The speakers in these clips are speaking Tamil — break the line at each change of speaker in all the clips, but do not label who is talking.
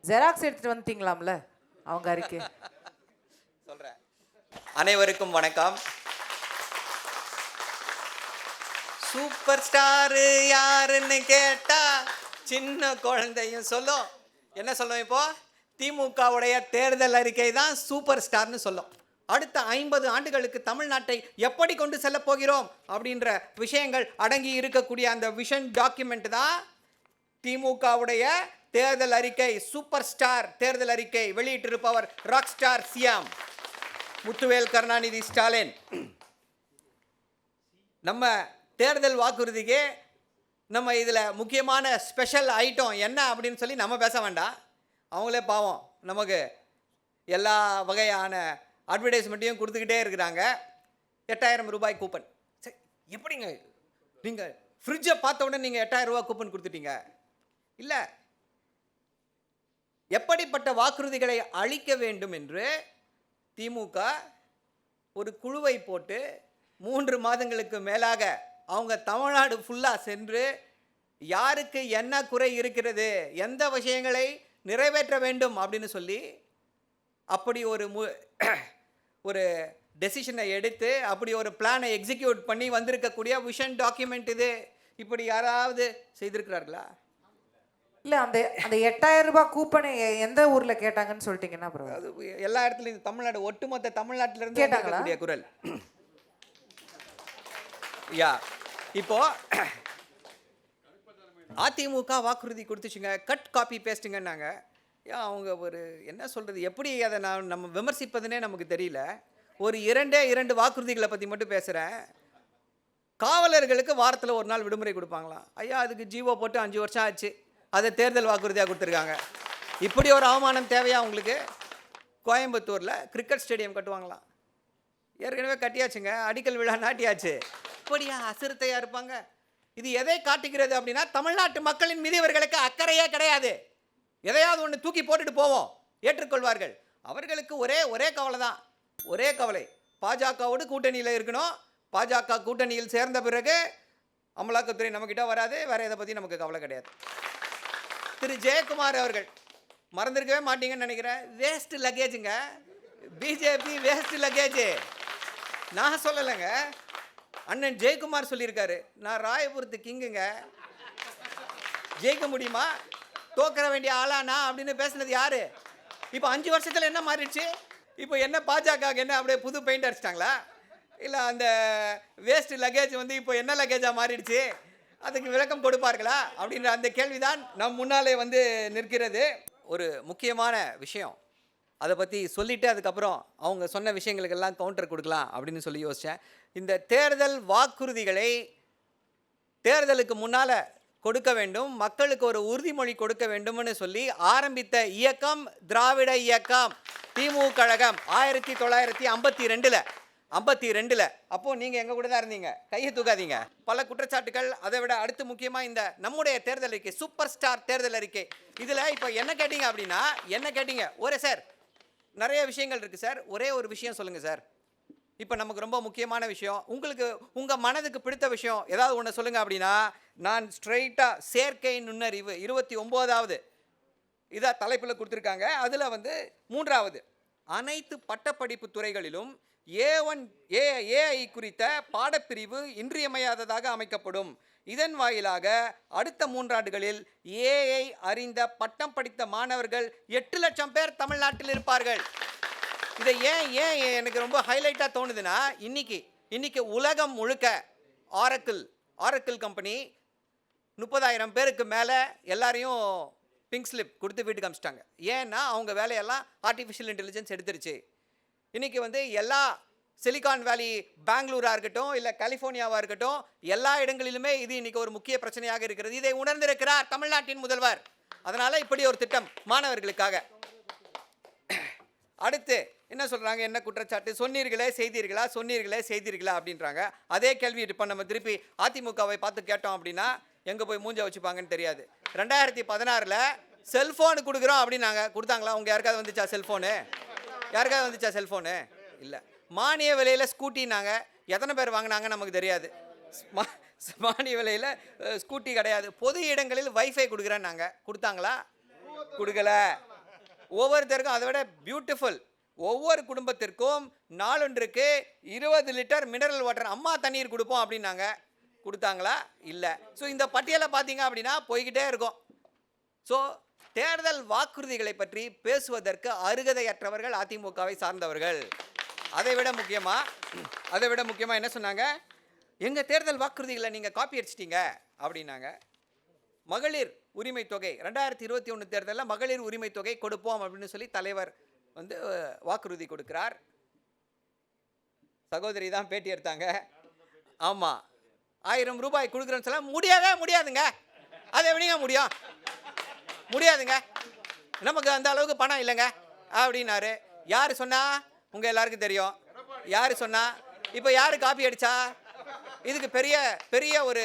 ஜெராக்ஸ் எடுத்துட்டு வந்துட்டீங்களாம்ல அவங்க அறிக்கை.
சொல்றேன். அனைவருக்கும் வணக்கம். சூப்பர் ஸ்டார் யாருன்னு கேட்டா சின்ன குழந்தையும் சொல்லும். என்ன சொல்லும்? இப்போ திமுகவுடைய தேர்தல் அறிக்கை தான் சூப்பர் ஸ்டார்னு சொல்லும். அடுத்த 50 ஆண்டுகளுக்கு தமிழ்நாட்டை எப்படி கொண்டு செல்ல போகிறோம் அப்படின்ற விஷயங்கள் அடங்கி இருக்கக்கூடிய அந்த விஷன் டாக்குமெண்ட் தான் திமுகவுடைய தேர்தல் அறிக்கை. சூப்பர் ஸ்டார் தேர்தல் அறிக்கை வெளியிட்டிருப்பவர் rock star CM Muthuvel Karunanidhi Stalin. நம்ம தேர்தல் வாக்குறுதிக்கு நம்ம இதில் முக்கியமான ஸ்பெஷல் ஐட்டம் என்ன அப்படின்னு சொல்லி நம்ம பேச வேண்டாம். அவங்களே பாவம் நமக்கு எல்லா வகையான அட்வர்டைஸ்மெண்ட்டையும் கொடுத்துக்கிட்டே இருக்கிறாங்க. 8000 ரூபாய் கூப்பன். சரி, எப்படிங்க நீங்கள் ஃப்ரிட்ஜை பார்த்த உடனே நீங்கள் 8000 ரூபாய் கூப்பன் கொடுத்துட்டீங்க? இல்லை, எப்படிப்பட்ட வாக்குறுதிகளை அளிக்க வேண்டும் என்று திமுக ஒரு குழுவை போட்டு 3 மாதங்களுக்கு மேலாக அவங்க தமிழ்நாடு ஃபுல்லாக சென்று யாருக்கு என்ன குறை இருக்கிறது, எந்த விஷயங்களை நிறைவேற்ற வேண்டும் அப்படின்னு சொல்லி அப்படி ஒரு டெசிஷனை எடுத்து அப்படி ஒரு பிளானை எக்ஸிக்யூட் பண்ணி வந்திருக்கக்கூடிய விஷன் டாக்குமெண்ட் இது. இப்படி யாராவது செய்திருக்கிறார்களா?
இல்லை, அந்த 8000 ரூபாய் கூப்பனை எந்த ஊரில் கேட்டாங்கன்னு சொல்லிட்டீங்கன்னா அப்புறம்
அது எல்லா இடத்துலையும் தமிழ்நாடு ஒட்டுமொத்த தமிழ்நாட்டிலிருந்து கேட்கக்கூடிய குரல். யா, இப்போ அதிமுக வாக்குறுதி கொடுத்துச்சுங்க, கட் காப்பி பேஸ்ட்டுங்கன்னாங்க. அவங்க ஒரு என்ன சொல்கிறது, எப்படி அதை நம்ம விமர்சிப்பதுன்னே நமக்கு தெரியல. ஒரு 2 வாக்குறுதிகளை பற்றி மட்டும் பேசுகிறேன். காவலர்களுக்கு வாரத்தில் ஒரு நாள் விடுமுறை கொடுப்பாங்களாம். ஐயா, அதுக்கு ஜீவோ போட்டு 5 வருஷம் ஆச்சு. அதை தேர்தல் வாக்குறுதியாக கொடுத்துருக்காங்க. இப்படி ஒரு அவமானம் தேவையா உங்களுக்கு? கோயம்புத்தூரில் கிரிக்கெட் ஸ்டேடியம் கட்டுவாங்களாம். ஏற்கனவே கட்டியாச்சுங்க, அடிக்கல் விழா நாட்டியாச்சு. இப்படியா அசிறுத்தையாக இருப்பாங்க? இது எதை காட்டுகிறது அப்படின்னா, தமிழ்நாட்டு மக்களின் மீது இவர்களுக்கு அக்கறையே கிடையாது. எதையாவது ஒன்று தூக்கி போட்டுட்டு போவோம், ஏற்றுக்கொள்வார்கள். அவர்களுக்கு ஒரே கவலை தான், ஒரே கவலை, பாஜகவோடு கூட்டணியில் இருக்கணும். பாஜக கூட்டணியில் சேர்ந்த பிறகு அமலாக்கத்துறை நம்மக்கிட்ட வராது, வேறு எதை பற்றி நமக்கு கவலை கிடையாது. திரு ஜெயக்குமார் அவர்கள் மறந்துருக்கவே மாட்டீங்கன்னு நினைக்கிறேன். வேஸ்ட் லக்கேஜுங்க, பிஜேபி வேஸ்ட் லக்கேஜ். நான் சொல்லலைங்க, அண்ணன் ஜெயக்குமார் சொல்லியிருக்காரு. நான் ராயபுரத்து கிங்குங்க, ஜெயிக்க முடியுமா, தோக்கிற வேண்டிய ஆளானா அப்படின்னு பேசுனது யாரு? இப்போ 5 வருஷத்தில் என்ன மாறிடுச்சு? இப்போ என்ன பாஜக என்ன அப்படியே புது பெயிண்ட் அடிச்சிட்டாங்களா? இல்லை அந்த வேஸ்ட் லக்கேஜ் வந்து இப்போ என்ன லக்கேஜாக மாறிடுச்சு, அதுக்கு விளக்கம் கொடுப்பார்களா அப்படின்ற அந்த கேள்விதான் நம் முன்னாலே வந்து நிற்கிறது. ஒரு முக்கியமான விஷயம், அதை பற்றி சொல்லிவிட்டு அதுக்கப்புறம் அவங்க சொன்ன விஷயங்களுக்கெல்லாம் கவுண்டர் கொடுக்கலாம் அப்படின்னு சொல்லி யோசித்தேன். இந்த தேர்தல் வாக்குறுதிகளை தேர்தலுக்கு முன்னால் கொடுக்க வேண்டும், மக்களுக்கு ஒரு உறுதிமொழி கொடுக்க வேண்டும்னு சொல்லி ஆரம்பித்த இயக்கம் திராவிட இயக்கம், திமுக கழகம் 1952. அப்போது நீங்கள் எங்கள் கூட தான் இருந்தீங்க, கையை தூக்காதீங்க. பல குற்றச்சாட்டுகள், அதை விட அடுத்து முக்கியமாக இந்த நம்முடைய தேர்தல் அறிக்கை, சூப்பர் ஸ்டார் தேர்தல் அறிக்கை, இதில் இப்போ என்ன கேட்டீங்க அப்படின்னா, சார் நிறைய விஷயங்கள் இருக்குது சார், ஒரே ஒரு விஷயம் சொல்லுங்கள் சார். இப்போ நமக்கு ரொம்ப முக்கியமான விஷயம், உங்களுக்கு உங்கள் மனதுக்கு பிடித்த விஷயம் ஏதாவது ஒன்று சொல்லுங்கள் அப்படின்னா, நான் ஸ்ட்ரெயிட்டாக செயற்கை நுண்ணறிவு 29வது இதாக தலைப்பில் கொடுத்துருக்காங்க. அதில் வந்து 3வது, அனைத்து பட்டப்படிப்பு துறைகளிலும் AI குறித்த பாடப்பிரிவு இன்றியமையாததாக அமைக்கப்படும். இதன் வாயிலாக அடுத்த 3 ஆண்டுகளில் AI அறிந்த பட்டம் படித்த மாணவர்கள் 8 லட்சம் பேர் தமிழ்நாட்டில் இருப்பார்கள். இதை ஏன் எனக்கு ரொம்ப ஹைலைட்டாக தோணுதுன்னா, இன்னைக்கு உலகம் முழுக்க ஆரக்கிள் கம்பெனி 30,000 பேருக்கு மேலே எல்லாரையும் பிங்க் ஸ்லிப் கொடுத்து வீட்டுக்கு அமிச்சிட்டாங்க. ஏன்னா அவங்க வேலையெல்லாம் ஆர்டிஃபிஷியல் இன்டெலிஜென்ஸ் எடுத்துருச்சு. இன்றைக்கி வந்து எல்லா சிலிகான் வேலி, பெங்களூராக இருக்கட்டும், இல்லை கலிஃபோர்னியாவாக இருக்கட்டும், எல்லா இடங்களிலுமே இது இன்றைக்கி ஒரு முக்கிய பிரச்சனையாக இருக்கிறது. இதை உணர்ந்திருக்கிறார் தமிழ்நாட்டின் முதல்வர். அதனால் இப்படி ஒரு திட்டம் மாணவர்களுக்காக. அடுத்து என்ன சொல்கிறாங்க, என்ன குற்றச்சாட்டு? சொன்னீர்களே செய்தீர்களா அப்படின்றாங்க. அதே கேள்வி இப்போ நம்ம திருப்பி அதிமுகவை பார்த்து கேட்டோம் அப்படின்னா எங்கே போய் மூஞ்ச வச்சுப்பாங்கன்னு தெரியாது. 2016 செல்ஃபோனு கொடுக்குறோம் அப்படின்னாங்க, கொடுத்தாங்களா? அவங்க யாருக்காவது வந்துச்சா செல்ஃபோனு? இல்லை. மானிய விலையில் ஸ்கூட்டினாங்க, எத்தனை பேர் வாங்கினாங்கன்னு நமக்கு தெரியாது. மானிய விலையில் ஸ்கூட்டி கிடையாது. பொது இடங்களில் வைஃபை கொடுக்குறேன்னாங்க, கொடுத்தாங்களா? கொடுக்கல. ஒவ்வொருத்தருக்கும் அதை விட பியூட்டிஃபுல், ஒவ்வொரு குடும்பத்திற்கும் நாளொன்றுக்கு 20 லிட்டர் மினரல் வாட்டர் அம்மா தண்ணீர் கொடுப்போம் அப்படின்னாங்க. கொடுத்தாங்களா? இல்லை. ஸோ இந்த பட்டியலை பார்த்தீங்க அப்படின்னா போய்கிட்டே இருக்கும். ஸோ தேர்தல் வாக்குறுதிகளை பற்றி பேசுவதற்கு அருகதையற்றவர்கள் அதிமுகவை சார்ந்தவர்கள். அதை விட முக்கியமாக என்ன சொன்னாங்க? எங்கள் தேர்தல் வாக்குறுதிகளை நீங்கள் காப்பி அடிச்சிட்டீங்க அப்படின்னாங்க. மகளிர் உரிமை தொகை 2021 தேர்தலில் மகளிர் உரிமை தொகை கொடுப்போம் அப்படின்னு சொல்லி தலைவர் வந்து வாக்குறுதி கொடுக்கிறார். சகோதரி தான் பேட்டி எடுத்தாங்க. ஆமாம், 1000 ரூபாய் கொடுக்குறேன்னு சொல்ல முடியாதுங்க. அது எப்படிங்க முடியாதுங்க, நமக்கு அந்த அளவுக்கு பணம் இல்லைங்க அப்படின்னாரு. யார் சொன்னா? உங்கள் எல்லாருக்கும் தெரியும் யார் சொன்னா. இப்போ யார் காப்பி அடிச்சா? இதுக்கு பெரிய ஒரு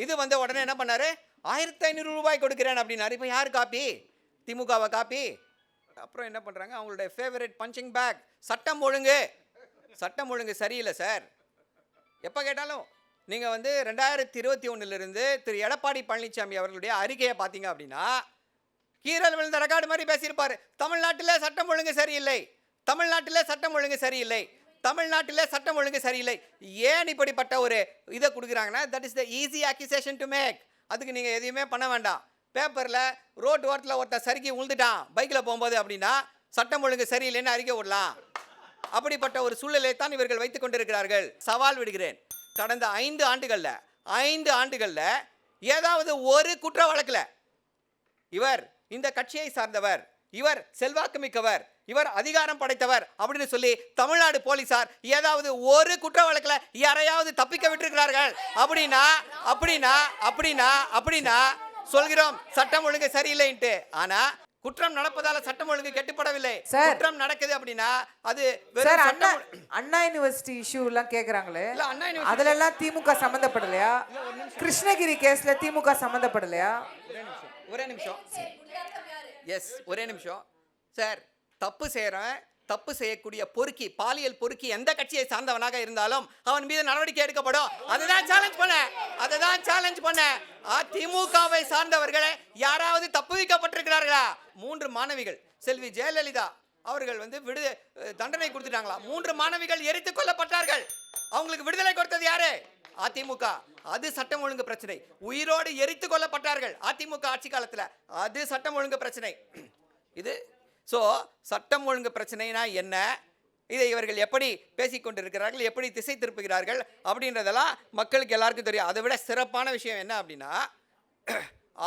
இது வந்து உடனே என்ன பண்ணாரு? 1500 ரூபாய் கொடுக்குறேன் அப்படின்னாரு. இப்போ யார் காப்பி? திமுகவை காப்பி. அப்புறம் என்ன பண்ணுறாங்க? அவங்களுடைய ஃபேவரட் பஞ்சிங் பேக், சட்டம் ஒழுங்கு சரியில்லை சார். எப்போ கேட்டாலும் நீங்கள் வந்து 2021 திரு எடப்பாடி பழனிசாமி அவர்களுடைய அறிக்கையை பார்த்தீங்க அப்படின்னா கீரல் விழுந்த ரெக்கார்டு மாதிரி பேசியிருப்பார். தமிழ்நாட்டில் சட்டம் ஒழுங்கு சரியில்லை. ஏன் இப்படிப்பட்ட ஒரு இதை கொடுக்குறாங்கன்னா, that is the easy accusation to make. அதுக்கு நீங்கள் எதையுமே பண்ண வேண்டாம். பேப்பரில் ரோட் ஓரத்தில் ஒருத்தர் சறுக்கி விழுந்துட்டான் பைக்கில் போகும்போது அப்படின்னா சட்டம் ஒழுங்கு சரியில்லைன்னு அறிக்கை விடலாம். அப்படிப்பட்ட ஒரு சூழ்நிலை தான் இவர்கள் வைத்துக் கொண்டிருக்கிறார்கள். சவால் விடுகிறேன், கடந்த 5 ஆண்டுகளில் ஏதாவது ஒரு குற்ற வழக்கில் இவர் இந்த கட்சியை சார்ந்தவர், இவர் செல்வாக்கு மிக்கவர், இவர் அதிகாரம் படைத்தவர் அப்படின்னு சொல்லி தமிழ்நாடு போலீசார் ஏதாவது ஒரு குற்ற வழக்கில் யாரையாவது தப்பிக்க விட்டிருக்கிறார்கள் அப்படின்னா சொல்கிறோம் சட்டம் ஒழுங்கு சரியில்லைன்ட்டு. ஆனா குற்றம் நடப்பதால சட்டம் ஒழுங்கு கெட்டுப்படவில்லை. குற்றம் நடக்குது அப்படின்னா அது
அண்ணா யூனிவர்சிட்டி இஷ்யூ எல்லாம் கேக்குறாங்களே, அதுல எல்லாம் திமுக சம்பந்தப்படலையா? கிருஷ்ணகிரி கேஸ்ல திமுக சம்பந்தப்படலையா?
ஒரே நிமிஷம் சார். தப்பு செய்யக்கூடிய பொறுக்கி, பாலியல் பொறுக்கி எந்த கட்சியை சார்ந்தவனாக இருந்தாலும் அவன் மீது நடவடிக்கை எடுக்கப்படும். அதுதான் சேலஞ்ச் பண்ண. திமுகவை சார்ந்தவர்களை யாராவது தப்பு வைக்கப்பட்டிருக்கிறார்களா? 3 மாணவிகள், செல்வி ஜெயலலிதா அவர்கள் வந்து தண்டனை கொடுத்துட்டாங்களா? 3 மாணவிகள் எரித்துக் கொல்லப்பட்டார்கள். அவங்களுக்கு விடுதலை கொடுத்தது யாரு? அதிமுக. அது சட்டம் ஒழுங்கு பிரச்சனை. உயிரோடு எரித்துக் கொல்லப்பட்டார்கள் அதிமுக ஆட்சி காலத்தில். அது சட்டம் ஒழுங்கு பிரச்சனை. இது சட்டம் ஒழுங்கு பிரச்சனைனா என்ன, இதை இவர்கள் எப்படி பேசிக்கொண்டிருக்கிறார்கள், எப்படி திசை திருப்புகிறார்கள் அப்படின்றதெல்லாம் மக்களுக்கு எல்லாருக்கும் தெரியும். அதை விட சிறப்பான விஷயம் என்ன அப்படின்னா,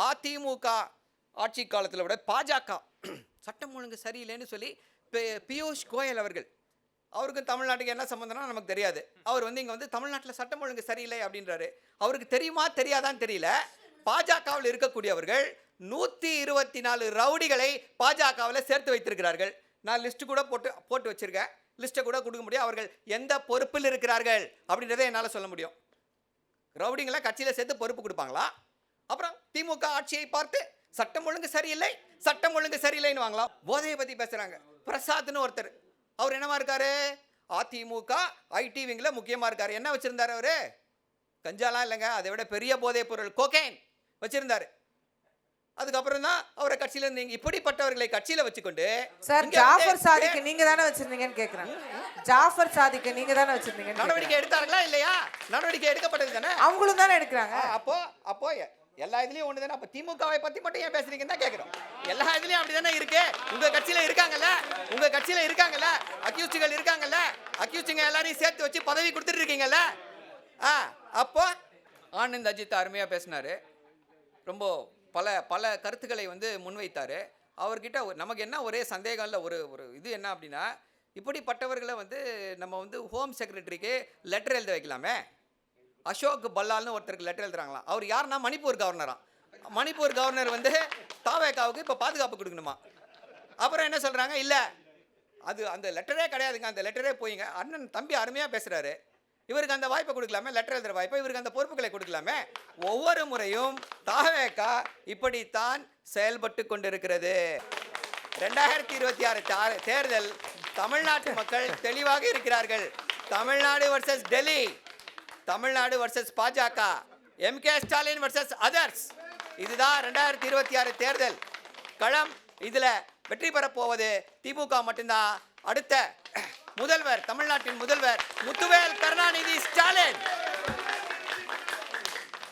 அதிமுக ஆட்சி காலத்தில் விட பாஜக சட்டம் ஒழுங்கு சரியில்லைன்னு சொல்லி பியூஷ் கோயல் அவருக்கும் தமிழ்நாட்டுக்கு என்ன சம்பந்தம்னா நமக்கு தெரியாது. அவர் வந்து இங்கே வந்து தமிழ்நாட்டில் சட்டம் ஒழுங்கு சரியில்லை அப்படின்றாரு. அவருக்கு தெரியுமா தெரியாதான்னு தெரியல. பாஜகவில் இருக்கக்கூடியவர்கள் 124 ரவுடிகளை பாஜகவில் சேர்த்து வைத்திருக்கிறார்கள். நான் லிஸ்ட்டு கூட போட்டு வச்சிருக்கேன். லிஸ்ட்டை கூட கொடுக்க முடியும். அவர்கள் எந்த பொறுப்பில் இருக்கிறார்கள் அப்படின்றத என்னால் சொல்ல முடியும். ரவுடிங்களை கட்சியில் சேர்த்து பொறுப்பு கொடுப்பாங்களா? அப்புறம் திமுக ஆட்சியை பார்த்து சட்டம் ஒழுங்கு சரியில்லைன்னு வாங்கலாம். போதையை பற்றி பேசுகிறாங்க. பிரசாத்னு ஒருத்தர், அவர் என்னவா இருக்காரு? அதிமுக ஐடி விங்கில் முக்கியமாக இருக்காரு. என்ன வச்சிருந்தாரு அவரு? கஞ்சாலாம் இல்லைங்க, அதை விட பெரிய போதைப் பொருள் கோகைன் வச்சிருந்தாரு. அதுக்கப்புறம் தான் அவரை கட்சியில நீங்க இப்படிப்பட்டவர்களை கட்சியில வச்சுக்கொண்டு
சார் ஜாஃபர் சாதிக்கு நீங்க தானே வச்சிருந்தீங்கன்னு கேக்குறாங்க. ஜாஃபர் சாதிக்கு நீங்க தானே வச்சிருந்தீங்க.
நடவடிக்கை எடுத்தார்களா இல்லையா? நடவடிக்கை எடுக்கப்பட்டது தானே,
அவங்களும் தானே எடுக்கிறாங்க.
அப்போ எல்லா இதுலயும் ஒண்ணு தானே. அப்ப திமுகவை பத்தி மட்டும் ஏன் பேசுறீங்கன்னு தான் கேக்குறோம். எல்லா இதுலயும் அப்படிதானே இருக்கு. உங்க கட்சியில இருக்காங்கல்ல அக்யூஸ்டுகள் இருக்காங்கல்ல, அக்யூஸ்டுங்க எல்லாரையும் சேர்த்து வச்சு பதவி கொடுத்துட்டு இருக்கீங்கல்ல. அப்போ ஆனந்த் அஜித் அருமையா பேசினாரு. ரொம்ப பல கருத்துக்களை வந்து முன்வைத்தார். அவர்கிட்ட நமக்கு என்ன ஒரே சந்தேகம் இல்லை, ஒரு இது என்ன அப்படின்னா, இப்படிப்பட்டவர்களை வந்து நம்ம வந்து ஹோம் செக்ரட்டரிக்கு லெட்டர் எழுத வைக்கலாமே. அசோக் பல்லால்னு ஒருத்தருக்கு லெட்டர் எழுதுறாங்களாம். அவர் யாருன்னா மணிப்பூர் கவர்னராம். மணிப்பூர் கவர்னர் வந்து தாவேகாவுக்கு இப்போ பாதுகாப்பு கொடுக்கணுமா. அப்புறம் என்ன சொல்கிறாங்க, இல்லை அது அந்த லெட்டரே கிடையாதுங்க, அந்த லெட்டரே போயிங்க. அண்ணன் தம்பி அருமையாக பேசுகிறாரு, இவருக்கு அந்த வாய்ப்பை கொடுக்கலாமே, லெட்டர் எழுதுகிற வாய்ப்பை, இவருக்கு அந்த பொறுப்புகளை கொடுக்கலாமே. ஒவ்வொரு முறையும் தாவேகா இப்படித்தான் செயல்பட்டு கொண்டிருக்கிறது. 2026 தேர்தல் தமிழ்நாட்டு மக்கள் தெளிவாக இருக்கிறார்கள். தமிழ்நாடு வர்சஸ் டெல்லி, தமிழ்நாடு வர்சஸ் பாஜக, MK ஸ்டாலின் வர்சஸ் அதர்ஸ். இதுதான் 2026 தேர்தல் களம். இதில் வெற்றி பெறப் போவது திமுக மட்டும்தான். அடுத்த முதல்வர், தமிழ்நாட்டின் முதல்வர் முத்துவேல் கருணாநிதி ஸ்டாலின்.